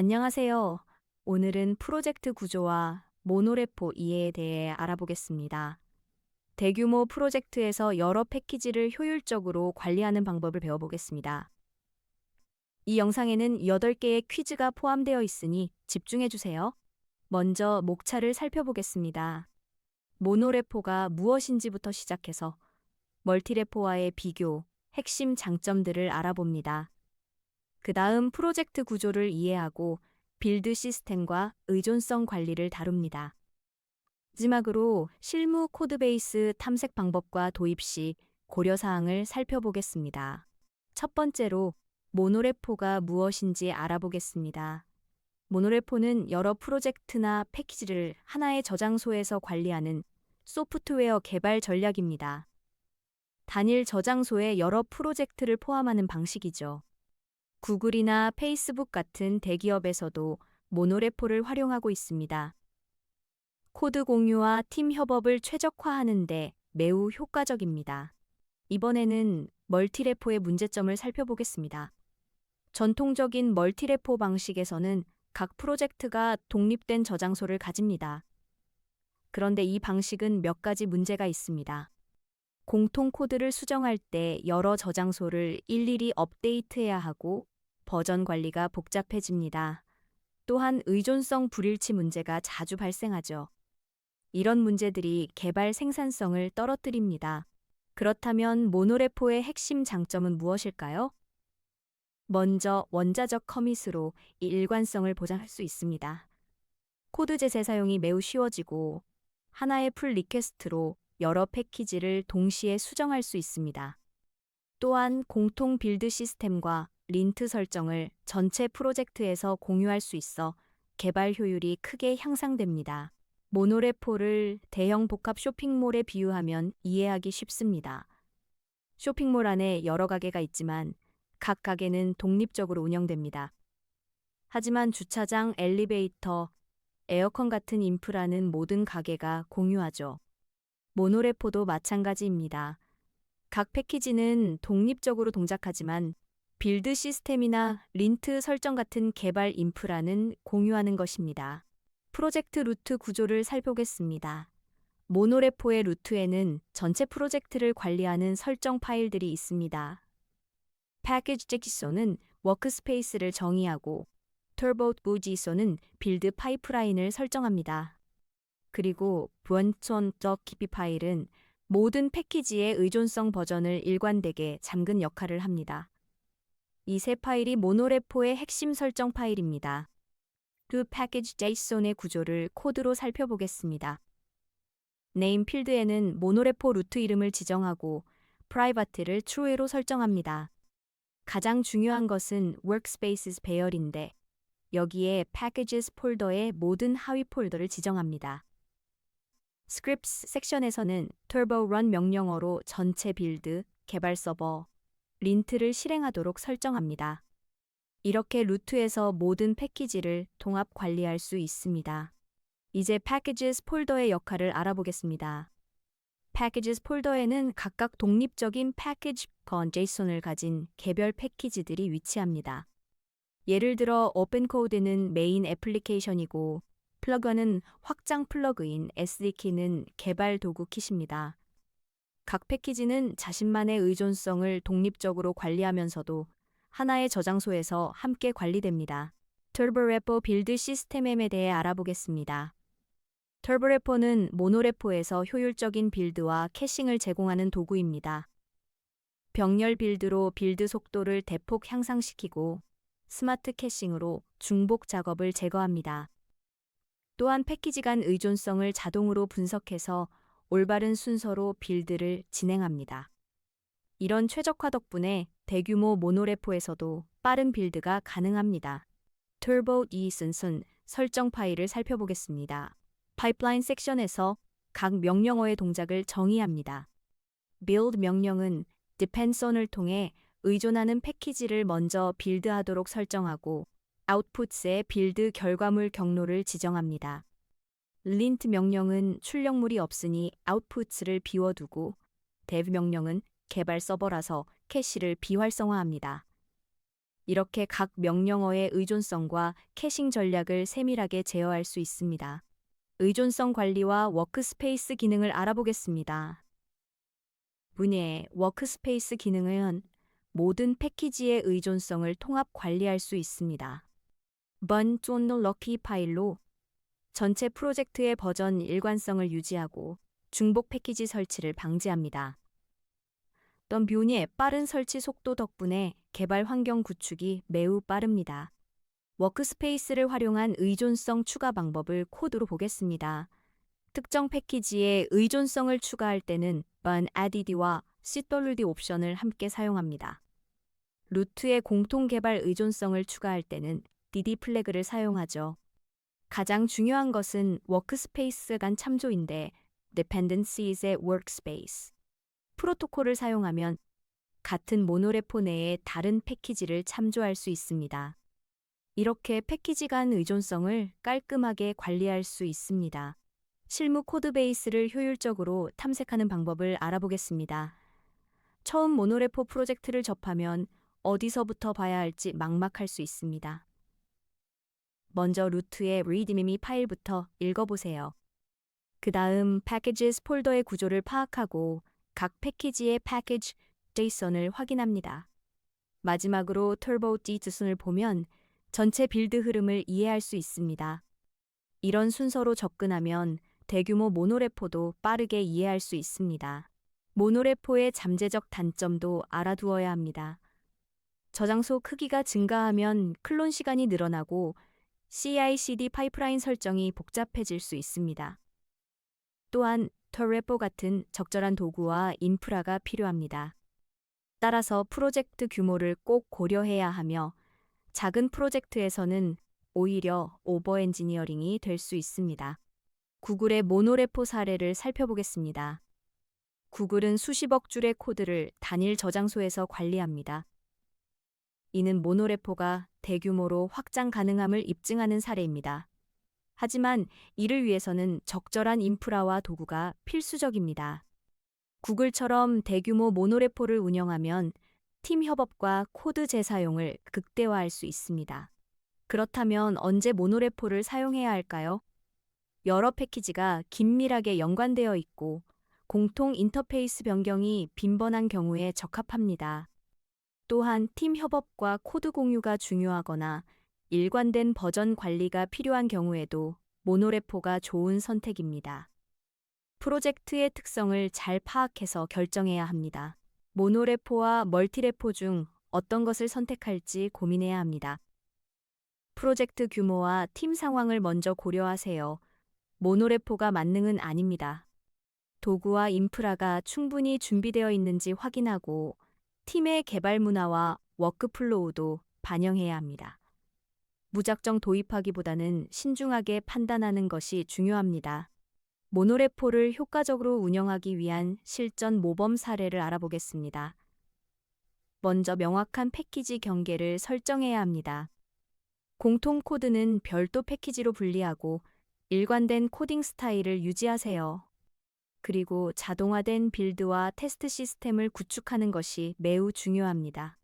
안녕하세요. 오늘은 프로젝트 구조와 모노레포 이해에 대해 알아보겠습니다. 대규모 프로젝트에서 여러 패키지를 효율적으로 관리하는 방법을 배워보겠습니다. 이 영상에는 8개의 퀴즈가 포함되어 있으니 집중해 주세요. 먼저 목차를 살펴보겠습니다. 모노레포가 무엇인지부터 시작해서 멀티레포와의 비교, 핵심 장점들을 알아봅니다. 그 다음 프로젝트 구조를 이해하고 빌드 시스템과 의존성 관리를 다룹니다. 마지막으로 실무 코드베이스 탐색 방법과 도입 시 고려사항을 살펴보겠습니다. 첫 번째로 모노레포가 무엇인지 알아보겠습니다. 모노레포는 여러 프로젝트나 패키지를 하나의 저장소에서 관리하는 소프트웨어 개발 전략입니다. 단일 저장소에 여러 프로젝트를 포함하는 방식이죠. 구글이나 페이스북 같은 대기업에서도 모노레포를 활용하고 있습니다. 코드 공유와 팀 협업을 최적화하는 데 매우 효과적입니다. 이번에는 멀티레포의 문제점을 살펴보겠습니다. 전통적인 멀티레포 방식에서는 각 프로젝트가 독립된 저장소를 가집니다. 그런데 이 방식은 몇 가지 문제가 있습니다. 공통 코드를 수정할 때 여러 저장소를 일일이 업데이트해야 하고 버전 관리가 복잡해집니다. 또한 의존성 불일치 문제가 자주 발생하죠. 이런 문제들이 개발 생산성을 떨어뜨립니다. 그렇다면 모노레포의 핵심 장점은 무엇일까요? 먼저 원자적 커밋으로 이 일관성을 보장할 수 있습니다. 코드 재생 사용이 매우 쉬워지고 하나의 풀 리퀘스트로 여러 패키지를 동시에 수정할 수 있습니다. 또한 공통 빌드 시스템과 린트 설정을 전체 프로젝트에서 공유할 수 있어 개발 효율이 크게 향상됩니다. 모노레포를 대형 복합 쇼핑몰에 비유하면 이해하기 쉽습니다. 쇼핑몰 안에 여러 가게가 있지만 각 가게는 독립적으로 운영됩니다. 하지만 주차장, 엘리베이터, 에어컨 같은 인프라는 모든 가게가 공유하죠. 모노레포도 마찬가지입니다. 각 패키지는 독립적으로 동작하지만 빌드 시스템이나 린트 설정 같은 개발 인프라는 공유하는 것입니다. 프로젝트 루트 구조를 살펴보겠습니다. 모노레포의 루트에는 전체 프로젝트를 관리하는 설정 파일들이 있습니다. 패키지 JSON은 워크스페이스를 정의하고 터보 JSON은 빌드 파이프라인을 설정합니다. 그리고 branch.kp 파일은 모든 패키지의 의존성 버전을 일관되게 잠근 역할을 합니다. 이 세 파일이 모노레포의 핵심 설정 파일입니다. 그 패키지 JSON의 구조를 코드로 살펴보겠습니다. 네임 필드에는 모노레포 루트 이름을 지정하고 private를 true로 설정합니다. 가장 중요한 것은 workspaces 배열인데 여기에 packages 폴더의 모든 하위 폴더를 지정합니다. scripts 섹션에서는 turbo run 명령어로 전체 빌드, 개발 서버, 린트를 실행하도록 설정합니다. 이렇게 루트에서 모든 패키지를 통합 관리할 수 있습니다. 이제 packages 폴더의 역할을 알아보겠습니다. packages 폴더에는 각각 독립적인 package.json을 가진 개별 패키지들이 위치합니다. 예를 들어 오픈코드는 메인 애플리케이션이고 플러그인은 확장 플러그인, SDK는 개발 도구 킷입니다. 각 패키지는 자신만의 의존성을 독립적으로 관리하면서도 하나의 저장소에서 함께 관리됩니다. 터보레포 빌드 시스템에 대해 알아보겠습니다. 터보레포는 모노레포에서 효율적인 빌드와 캐싱을 제공하는 도구입니다. 병렬 빌드로 빌드 속도를 대폭 향상시키고 스마트 캐싱으로 중복 작업을 제거합니다. 또한 패키지 간 의존성을 자동으로 분석해서 올바른 순서로 빌드를 진행합니다. 이런 최적화 덕분에 대규모 모노레포에서도 빠른 빌드가 가능합니다. 터보 JSON 설정 파일을 살펴보겠습니다. 파이프라인 섹션에서 각 명령어의 동작을 정의합니다. build 명령은 dependson을 통해 의존하는 패키지를 먼저 빌드하도록 설정하고 outputs의 빌드 결과물 경로를 지정합니다. lint 명령은 출력물이 없으니 outputs를 비워두고 dev 명령은 개발 서버라서 캐시를 비활성화합니다. 이렇게 각 명령어의 의존성과 캐싱 전략을 세밀하게 제어할 수 있습니다. 의존성 관리와 워크스페이스 기능을 알아보겠습니다. 분야의 워크스페이스 기능은 모든 패키지의 의존성을 통합 관리할 수 있습니다. Bun 또는 럭키 파일로 전체 프로젝트의 버전 일관성을 유지하고 중복 패키지 설치를 방지합니다. 떤 뷰니의 빠른 설치 속도 덕분에 개발 환경 구축이 매우 빠릅니다. 워크스페이스를 활용한 의존성 추가 방법을 코드로 보겠습니다. 특정 패키지에 의존성을 추가할 때는 bun added와 cwd 옵션을 함께 사용합니다. 루트의 공통 개발 의존성을 추가할 때는 dd 플래그를 사용하죠. 가장 중요한 것은 워크스페이스 간 참조인데 dependencies의 workspace. 프로토콜을 사용하면 같은 모노레포 내에 다른 패키지를 참조할 수 있습니다. 이렇게 패키지 간 의존성을 깔끔하게 관리할 수 있습니다. 실무 코드베이스를 효율적으로 탐색하는 방법을 알아보겠습니다. 처음 모노레포 프로젝트를 접하면 어디서부터 봐야 할지 막막할 수 있습니다. 먼저 루트의 readme 파일부터 읽어보세요. 그 다음 packages 폴더의 구조를 파악하고 각 패키지의 package JSON을 확인합니다. 마지막으로 turbo JSON을 보면 전체 빌드 흐름을 이해할 수 있습니다. 이런 순서로 접근하면 대규모 모노레포도 빠르게 이해할 수 있습니다. 모노레포의 잠재적 단점도 알아두어야 합니다. 저장소 크기가 증가하면 클론 시간이 늘어나고 CI/CD 파이프라인 설정이 복잡해질 수 있습니다. 또한 터레포 같은 적절한 도구와 인프라가 필요합니다. 따라서 프로젝트 규모를 꼭 고려해야 하며 작은 프로젝트에서는 오히려 오버 엔지니어링이 될 수 있습니다. 구글의 모노레포 사례를 살펴보겠습니다. 구글은 수십억 줄의 코드를 단일 저장소에서 관리합니다. 이는 모노레포가 대규모로 확장 가능함을 입증하는 사례입니다. 하지만 이를 위해서는 적절한 인프라와 도구가 필수적입니다. 구글처럼 대규모 모노레포를 운영하면 팀 협업과 코드 재사용을 극대화할 수 있습니다. 그렇다면 언제 모노레포를 사용해야 할까요? 여러 패키지가 긴밀하게 연관되어 있고 공통 인터페이스 변경이 빈번한 경우에 적합합니다. 또한 팀 협업과 코드 공유가 중요하거나 일관된 버전 관리가 필요한 경우에도 모노레포가 좋은 선택입니다. 프로젝트의 특성을 잘 파악해서 결정해야 합니다. 모노레포와 멀티레포 중 어떤 것을 선택할지 고민해야 합니다. 프로젝트 규모와 팀 상황을 먼저 고려하세요. 모노레포가 만능은 아닙니다. 도구와 인프라가 충분히 준비되어 있는지 확인하고 팀의 개발 문화와 워크플로우도 반영해야 합니다. 무작정 도입하기보다는 신중하게 판단하는 것이 중요합니다. 모노레포를 효과적으로 운영하기 위한 실전 모범 사례를 알아보겠습니다. 먼저 명확한 패키지 경계를 설정해야 합니다. 공통 코드는 별도 패키지로 분리하고 일관된 코딩 스타일을 유지하세요. 그리고 자동화된 빌드와 테스트 시스템을 구축하는 것이 매우 중요합니다.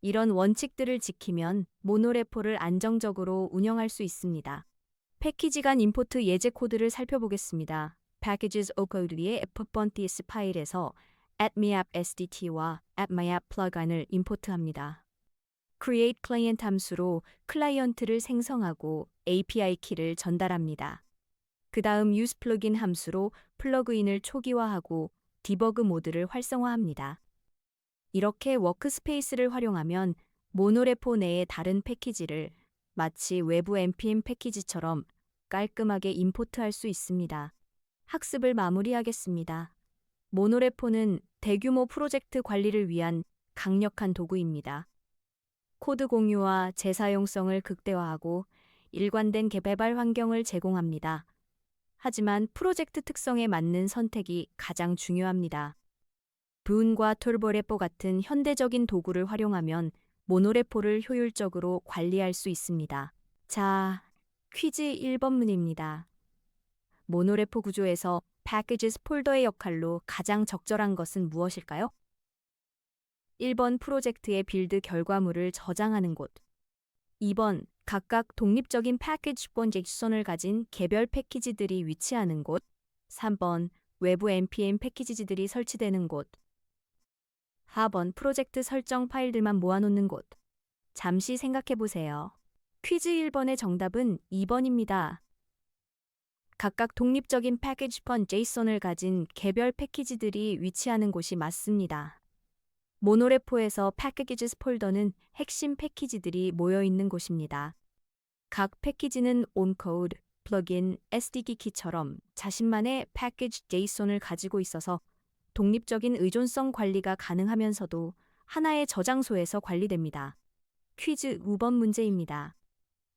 이런 원칙들을 지키면 모노레포를 안정적으로 운영할 수 있습니다. 패키지 간 임포트 예제 코드를 살펴보겠습니다. Packages OCode의 fpunts 파일에서 @meapp_sdt와 @myapp 플러그인을 임포트합니다. create client 함수로 클라이언트를 생성하고 API 키를 전달합니다. 그 다음 use plugin 함수로 플러그인을 초기화하고 디버그 모드를 활성화합니다. 이렇게 워크스페이스를 활용하면 모노레포 내의 다른 패키지를 마치 외부 npm 패키지처럼 깔끔하게 임포트할 수 있습니다. 학습을 마무리하겠습니다. 모노레포는 대규모 프로젝트 관리를 위한 강력한 도구입니다. 코드 공유와 재사용성을 극대화하고 일관된 개발 환경을 제공합니다. 하지만 프로젝트 특성에 맞는 선택이 가장 중요합니다. 브운과 툴보레포 같은 현대적인 도구를 활용하면 모노레포를 효율적으로 관리할 수 있습니다. 자, 퀴즈 1번문입니다. 모노레포 구조에서 packages 폴더의 역할로 가장 적절한 것은 무엇일까요? 1번 프로젝트의 빌드 결과물을 저장하는 곳. 2번 각각 독립적인 패키지 JSON을 가진 개별 패키지들이 위치하는 곳. 3번 외부 npm 패키지들이 설치되는 곳. 4번 프로젝트 설정 파일들만 모아놓는 곳. 잠시 생각해 보세요. 퀴즈 1번의 정답은 2번입니다. 각각 독립적인 패키지 JSON을 가진 개별 패키지들이 위치하는 곳이 맞습니다. 모노레포에서 패키지스 폴더는 핵심 패키지들이 모여 있는 곳입니다. 각 패키지는 온코드, 플러그인, SDK 키처럼 자신만의 패키지 JSON을 가지고 있어서 독립적인 의존성 관리가 가능하면서도 하나의 저장소에서 관리됩니다. 퀴즈 5번 문제입니다.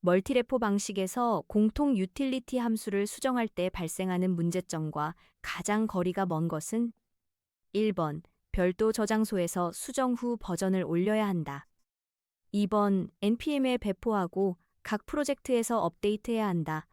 멀티레포 방식에서 공통 유틸리티 함수를 수정할 때 발생하는 문제점과 가장 거리가 먼 것은 1번 별도 저장소에서 수정 후 버전을 올려야 한다. 2번 npm에 배포하고 각 프로젝트에서 업데이트해야 한다.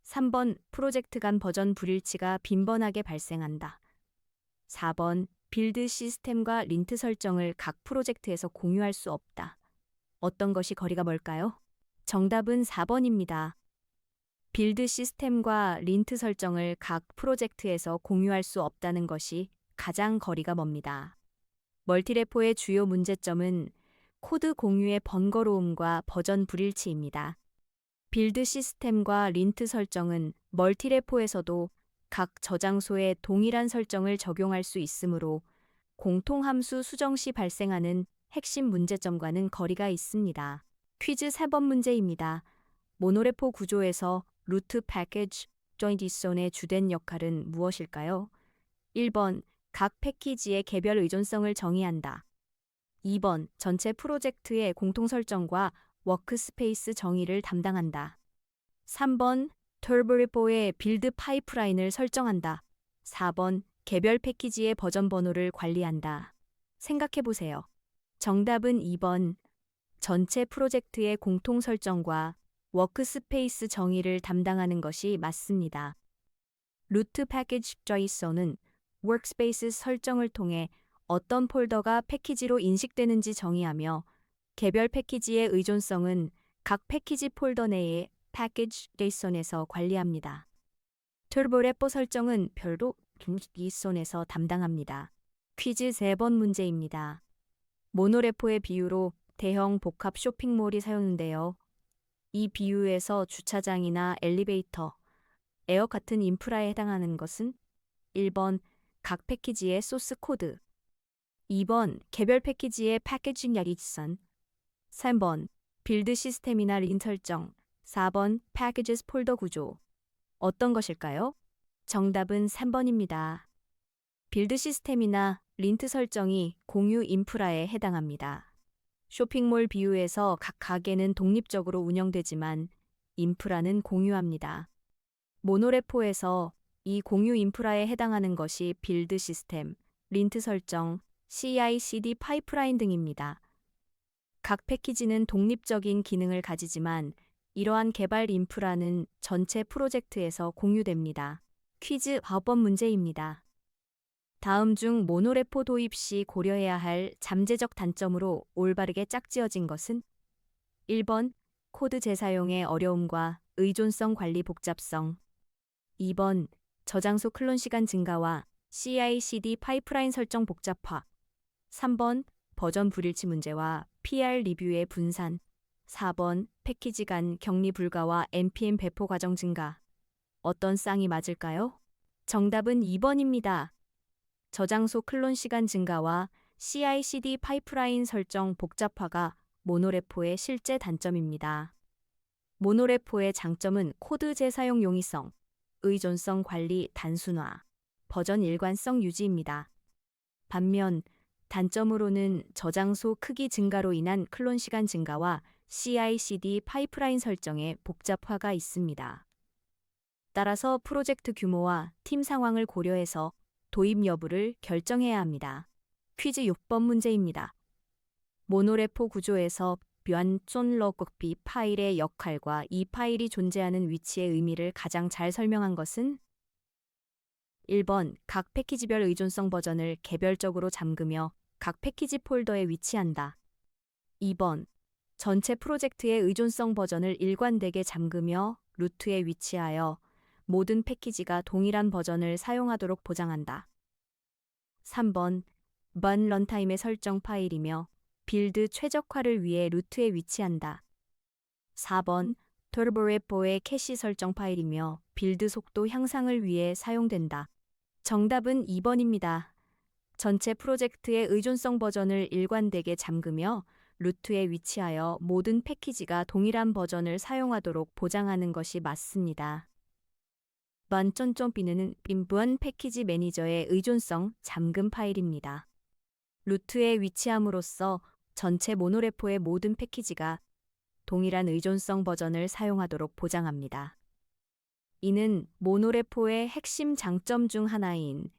3번 프로젝트 간 버전 불일치가 빈번하게 발생한다. 4번 빌드 시스템과 린트 설정을 각 프로젝트에서 공유할 수 없다. 어떤 것이 거리가 멀까요? 정답은 4번입니다. 빌드 시스템과 린트 설정을 각 프로젝트에서 공유할 수 없다는 것이 가장 거리가 멉니다. 멀티레포의 주요 문제점은 코드 공유의 번거로움과 버전 불일치입니다. 빌드 시스템과 린트 설정은 멀티레포에서도 각 저장소에 동일한 설정을 적용할 수 있으므로 공통함수 수정 시 발생하는 핵심 문제점과는 거리가 있습니다. 퀴즈 4번 문제입니다. 모노레포 구조에서 루트 패키지 JSON의 주된 역할은 무엇일까요? 1번 각 패키지의 개별 의존성을 정의한다. 2번 전체 프로젝트의 공통 설정과 워크스페이스 정의를 담당한다. 3번 터보레포의 빌드 파이프라인을 설정한다. 4번 개별 패키지의 버전 번호를 관리한다. 생각해 보세요. 정답은 2번 전체 프로젝트의 공통 설정과 워크스페이스 정의를 담당하는 것이 맞습니다. 루트 패키지 JSON은 워크스페이스 설정을 통해 어떤 폴더가 패키지로 인식되는지 정의하며 개별 패키지의 의존성은 각 패키지 폴더 내의 패키지 JSON에서 관리합니다. 터보레포 설정은 별도 JSON에서 담당합니다. 퀴즈 3번 문제입니다. 모노레포의 비유로 대형 복합 쇼핑몰이 사용되는데요. 이 비유에서 주차장이나 엘리베이터, 에어 같은 인프라에 해당하는 것은 1번 각 패키지의 소스 코드, 2번 개별 패키지의 패키징 야기선, 3번 빌드 시스템이나 린 설정, 4번 패키지스 폴더 구조. 어떤 것일까요? 정답은 3번입니다. 빌드 시스템이나 린트 설정이 공유 인프라에 해당합니다. 쇼핑몰 비유에서 각 가게는 독립적으로 운영되지만 인프라는 공유합니다. 모노레포에서 이 공유 인프라에 해당하는 것이 빌드 시스템, 린트 설정, CI/CD 파이프라인 등입니다. 각 패키지는 독립적인 기능을 가지지만 이러한 개발 인프라는 전체 프로젝트에서 공유됩니다. 퀴즈 9번 문제입니다. 다음 중 모노레포 도입 시 고려해야 할 잠재적 단점으로 올바르게 짝지어진 것은 1번 코드 재사용의 어려움과 의존성 관리 복잡성, 2번 저장소 클론 시간 증가와 CI/CD 파이프라인 설정 복잡화, 3번 버전 불일치 문제와 PR 리뷰의 분산, 4번 패키지 간 격리 불가와 npm 배포 과정 증가. 어떤 쌍이 맞을까요? 정답은 2번입니다. 저장소 클론 시간 증가와 CI/CD 파이프라인 설정 복잡화가 모노레포의 실제 단점입니다. 모노레포의 장점은 코드 재사용 용이성, 의존성 관리 단순화, 버전 일관성 유지입니다. 반면 단점으로는 저장소 크기 증가로 인한 클론 시간 증가와 CI/CD 파이프라인 설정의 복잡화가 있습니다. 따라서 프로젝트 규모와 팀 상황을 고려해서 도입 여부를 결정해야 합니다. 퀴즈 6번 문제입니다. 모노레포 구조에서 변존러극비 파일의 역할과 이 파일이 존재하는 위치의 의미를 가장 잘 설명한 것은 1번 각 패키지별 의존성 버전을 개별적으로 잠그며 각 패키지 폴더에 위치한다. 2번. 전체 프로젝트의 의존성 버전을 일관되게 잠그며 루트에 위치하여 모든 패키지가 동일한 버전을 사용하도록 보장한다. 3번. run 런타임의 설정 파일이며 빌드 최적화를 위해 루트에 위치한다. 4번. 터보레포의 캐시 설정 파일이며 빌드 속도 향상을 위해 사용된다. 정답은 2번입니다. 전체 프로젝트의 의존성 버전을 일관되게 잠그며 루트에 위치하여 모든 패키지가 동일한 버전을 사용하도록 보장하는 것이 맞습니다. 번.b는 빈부한 패키지 매니저의 의존성 잠금 파일입니다. 루트에 위치함으로써 전체 모노레포의 모든 패키지가 동일한 의존성 버전을 사용하도록 보장합니다. 이는 모노레포의 핵심 장점 중 하나인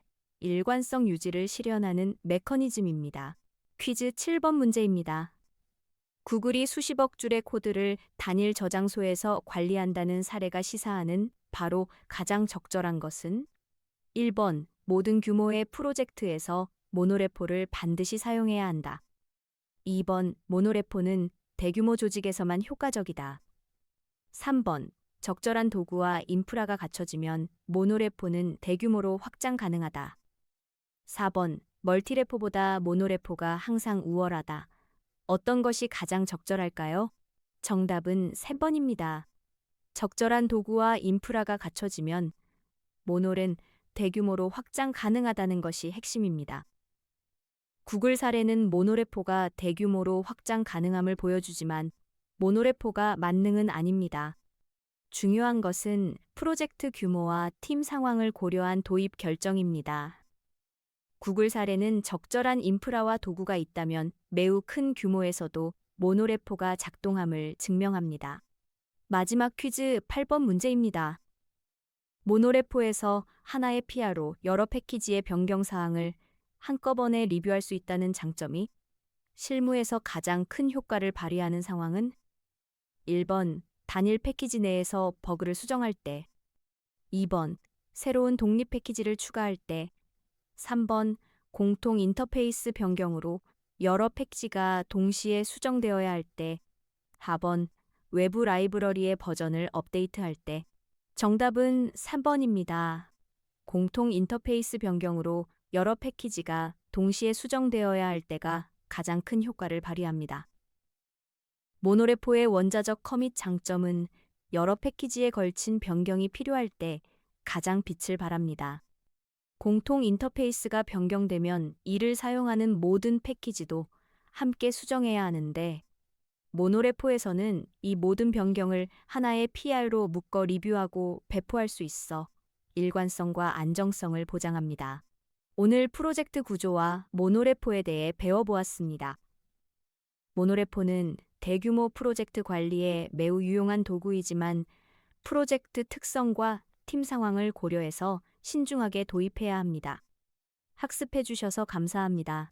일관성 유지를 실현하는 메커니즘입니다. 퀴즈 7번 문제입니다. 구글이 수십억 줄의 코드를 단일 저장소에서 관리한다는 사례가 시사하는 바로 가장 적절한 것은 1번 모든 규모의 프로젝트에서 모노레포를 반드시 사용해야 한다. 2번 모노레포는 대규모 조직에서만 효과적이다. 3번 적절한 도구와 인프라가 갖춰지면 모노레포는 대규모로 확장 가능하다. 4번 멀티레포보다 모노레포가 항상 우월하다. 어떤 것이 가장 적절할까요? 정답은 3번입니다. 적절한 도구와 인프라가 갖춰지면 모노는 대규모로 확장 가능하다는 것이 핵심입니다. 구글 사례는 모노레포가 대규모로 확장 가능함을 보여주지만 모노레포가 만능은 아닙니다. 중요한 것은 프로젝트 규모와 팀 상황을 고려한 도입 결정입니다. 구글 사례는 적절한 인프라와 도구가 있다면 매우 큰 규모에서도 모노레포가 작동함을 증명합니다. 마지막 퀴즈 8번 문제입니다. 모노레포에서 하나의 PR로 여러 패키지의 변경 사항을 한꺼번에 리뷰할 수 있다는 장점이 실무에서 가장 큰 효과를 발휘하는 상황은 1번 단일 패키지 내에서 버그를 수정할 때, 2번 새로운 독립 패키지를 추가할 때, 3번 공통 인터페이스 변경으로 여러 패키지가 동시에 수정되어야 할 때, 4번 외부 라이브러리의 버전을 업데이트할 때. 정답은 3번입니다. 공통 인터페이스 변경으로 여러 패키지가 동시에 수정되어야 할 때가 가장 큰 효과를 발휘합니다. 모노레포의 원자적 커밋 장점은 여러 패키지에 걸친 변경이 필요할 때 가장 빛을 발합니다. 공통 인터페이스가 변경되면 이를 사용하는 모든 패키지도 함께 수정해야 하는데 모노레포에서는 이 모든 변경을 하나의 PR로 묶어 리뷰하고 배포할 수 있어 일관성과 안정성을 보장합니다. 오늘 프로젝트 구조와 모노레포에 대해 배워보았습니다. 모노레포는 대규모 프로젝트 관리에 매우 유용한 도구이지만 프로젝트 특성과 팀 상황을 고려해서 신중하게 도입해야 합니다. 학습해 주셔서 감사합니다.